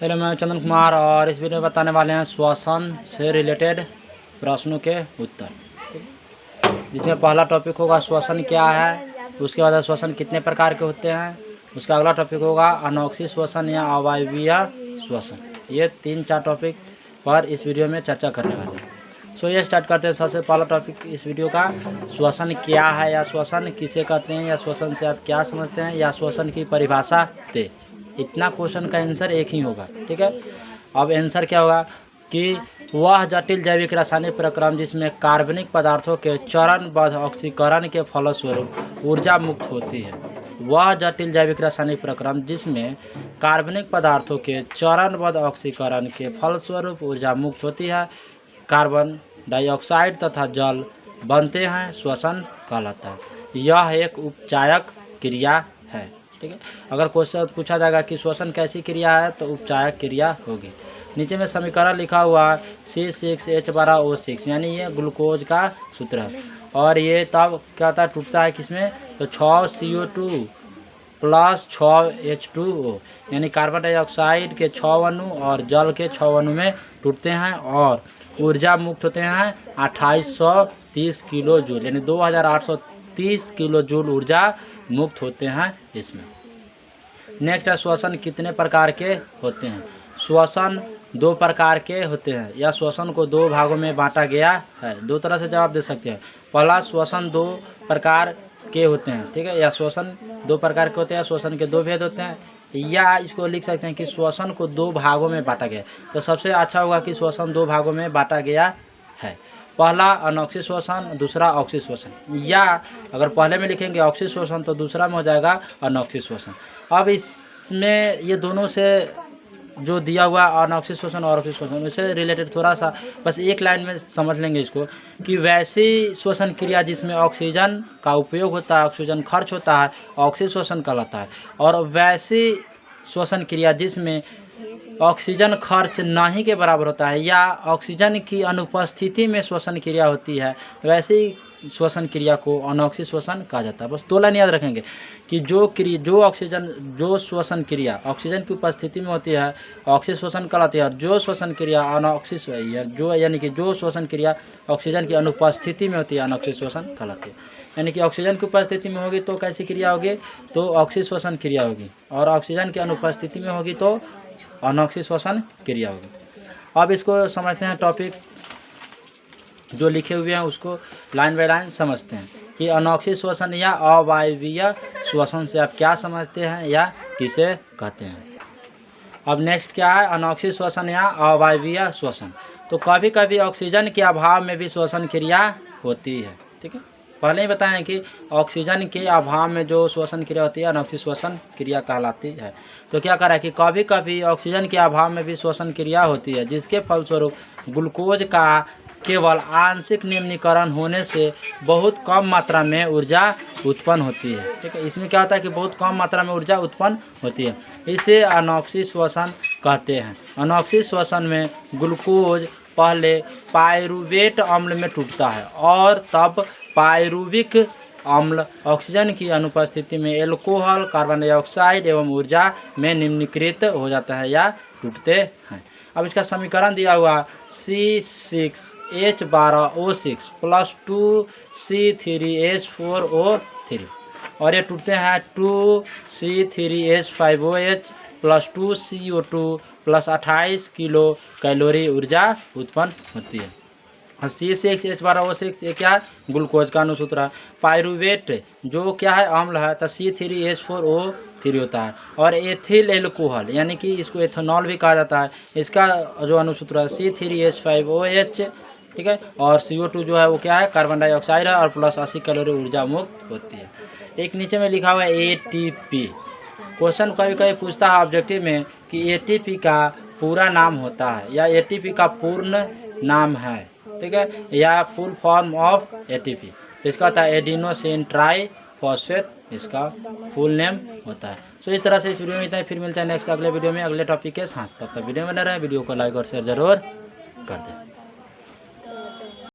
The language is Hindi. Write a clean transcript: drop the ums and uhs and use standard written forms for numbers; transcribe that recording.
पहले मैं चंदन कुमार और इस वीडियो में बताने वाले हैं श्वसन से रिलेटेड प्रश्नों के उत्तर, जिसमें पहला टॉपिक होगा श्वसन क्या है, उसके बाद श्वसन कितने प्रकार के होते हैं, उसका अगला टॉपिक होगा अनोक्सी श्वसन या अवायवीय श्वसन। ये 3-4 टॉपिक पर इस वीडियो में चर्चा करने वाले हैं। ये स्टार्ट करते हैं। सबसे पहला टॉपिक इस वीडियो का श्वसन क्या है या श्वसन किसे कहते हैं या श्वसन से आप क्या समझते हैं या श्वसन की परिभाषा दे। इतना क्वेश्चन का आंसर एक ही होगा, ठीक है। अब आंसर क्या होगा कि वह जटिल जैविक रासायनिक प्रक्रम जिसमें कार्बनिक पदार्थों के चरणबद्ध ऑक्सीकरण के फलस्वरूप ऊर्जा मुक्त होती है। वह जटिल जैविक रासायनिक प्रक्रम जिसमें कार्बनिक पदार्थों के चरणबद्ध ऑक्सीकरण के फलस्वरूप ऊर्जा मुक्त होती है, कार्बन डाइऑक्साइड तथा जल बनते हैं, श्वसन कहलाता है। यह एक उपचायक क्रिया है, ठीक है। अगर क्वेश्चन पूछा जाएगा कि श्वसन कैसी क्रिया है तो उपचायक क्रिया होगी। नीचे में समीकरण लिखा हुआ C6H12O6, यानी ये ग्लूकोज का सूत्र है। और ये तब क्या होता है, टूटता है किसमें, तो 6CO2 प्लस 6H2O, यानी कार्बन डाइऑक्साइड के 6 अणु और जल के 6 अणु में टूटते हैं और ऊर्जा मुक्त होते हैं 2830 किलो जूल, यानी 2830 किलो जूल ऊर्जा मुक्त होते हैं इसमें। नेक्स्ट है श्वसन कितने प्रकार के होते हैं। श्वसन 2 प्रकार के होते हैं या श्वसन को 2 भागों में बांटा गया है। 2 तरह से जवाब दे सकते हैं। पहला श्वसन 2 प्रकार के होते हैं, ठीक है, या श्वसन 2 प्रकार के होते हैं, श्वसन के 2 भेद होते हैं, या इसको लिख सकते हैं कि श्वसन को 2 भागों में बांटा गया। तो सबसे अच्छा होगा कि श्वसन 2 भागों में बांटा गया है। पहला अनोक्सी श्वसन, दूसरा ऑक्सी श्वसन, या अगर पहले में लिखेंगे ऑक्सी श्वसन तो दूसरा में हो जाएगा अनोक्सी श्वसन। अब इसमें ये दोनों से जो दिया हुआ अनोक्सी श्वसन और ऑक्सी श्वसन उससे रिलेटेड थोड़ा सा बस एक लाइन में समझ लेंगे इसको कि वैसी श्वसन क्रिया जिसमें ऑक्सीजन का उपयोग होता है, ऑक्सीजन खर्च होता है, ऑक्सी श्वसन कहलाता है। और वैसी श्वसन क्रिया जिसमें ऑक्सीजन खर्च नहीं के बराबर होता है या ऑक्सीजन की अनुपस्थिति में श्वसन क्रिया होती है, वैसी श्वसन क्रिया को अनोक्सी श्वसन कहा जाता है। बस 2 लाइन याद रखेंगे कि जो श्वसन क्रिया ऑक्सीजन की उपस्थिति में होती है ऑक्सी श्वसन कहलाती है, और जो श्वसन क्रिया यानी कि जो श्वसन क्रिया ऑक्सीजन की अनुपस्थिति में होती है अनोक्सी श्वसन कहलाती है। यानी कि ऑक्सीजन की उपस्थिति में होगी तो कैसी क्रिया होगी, तो ऑक्सी श्वसन क्रिया होगी, और ऑक्सीजन की अनुपस्थिति में होगी तो अनोक्सी श्वसन क्रिया होगी। अब इसको समझते हैं, टॉपिक जो लिखे हुए हैं उसको लाइन बाय लाइन समझते हैं कि अनोक्सी श्वसन या अवायवीय श्वसन से आप क्या समझते हैं या किसे कहते हैं। अब नेक्स्ट क्या है, अनोक्सी श्वसन या अवायवीय श्वसन। तो कभी कभी ऑक्सीजन के अभाव में भी श्वसन क्रिया होती है, ठीक है। पहले ही बताएं कि ऑक्सीजन के अभाव में जो श्वसन क्रिया होती है अनोक्सी श्वसन क्रिया कहलाती है। तो क्या करा कि कभी कभी ऑक्सीजन के अभाव में भी श्वसन क्रिया होती है, जिसके फलस्वरूप ग्लूकोज का केवल आंशिक निम्नीकरण होने से बहुत कम मात्रा में ऊर्जा उत्पन्न होती है, ठीक है। इसमें क्या होता है कि बहुत कम मात्रा में ऊर्जा उत्पन्न होती है, इसे अनोक्सी श्वसन कहते हैं। अनोक्सी श्वसन में ग्लूकोज पहले पाइरूवेट अम्ल में टूटता है और तब पाइरूविक अम्ल ऑक्सीजन की अनुपस्थिति में एल्कोहल, कार्बन डाइऑक्साइड एवं ऊर्जा में निम्नीकृत हो जाता है या टूटते हैं। अब इसका समीकरण दिया हुआ C6H12O6 प्लस 2C3H4O3, और ये टूटते हैं 2C3H5OH plus 2CO2 plus 28 kilo calorie ऊर्जा उत्पन्न होती है। अब C6H12O6 ये क्या है, ग्लूकोज का अनुसूत्र है। पाइरूवेट जो क्या है, अम्ल है, तो C3H4O3 होता है। और एथिल एल्कोहल यानी कि इसको एथेनॉल भी कहा जाता है, इसका जो अनुसूत्र है C3H5OH, ठीक है। और CO2 जो है वो क्या है, कार्बन डाइऑक्साइड है, और प्लस 80 कैलोरी ऊर्जा मुक्त होती है। एक नीचे में लिखा हुआ है ATP। क्वेश्चन कभी कभी पूछता है ऑब्जेक्टिव में कि ATP का पूरा नाम होता है या ATP का पूर्ण नाम है, ठीक है, या फुल फॉर्म ऑफ ATP। तो इसका होता है एडिनोसिन ट्राइफॉस्फेट, इसका फुल नेम होता है। सो इस तरह से इस वीडियो में इतना ही, फिर मिलते हैं नेक्स्ट अगले वीडियो में अगले टॉपिक के साथ। तब तक वीडियो में बने रहें, वीडियो को लाइक और शेयर जरूर कर दें।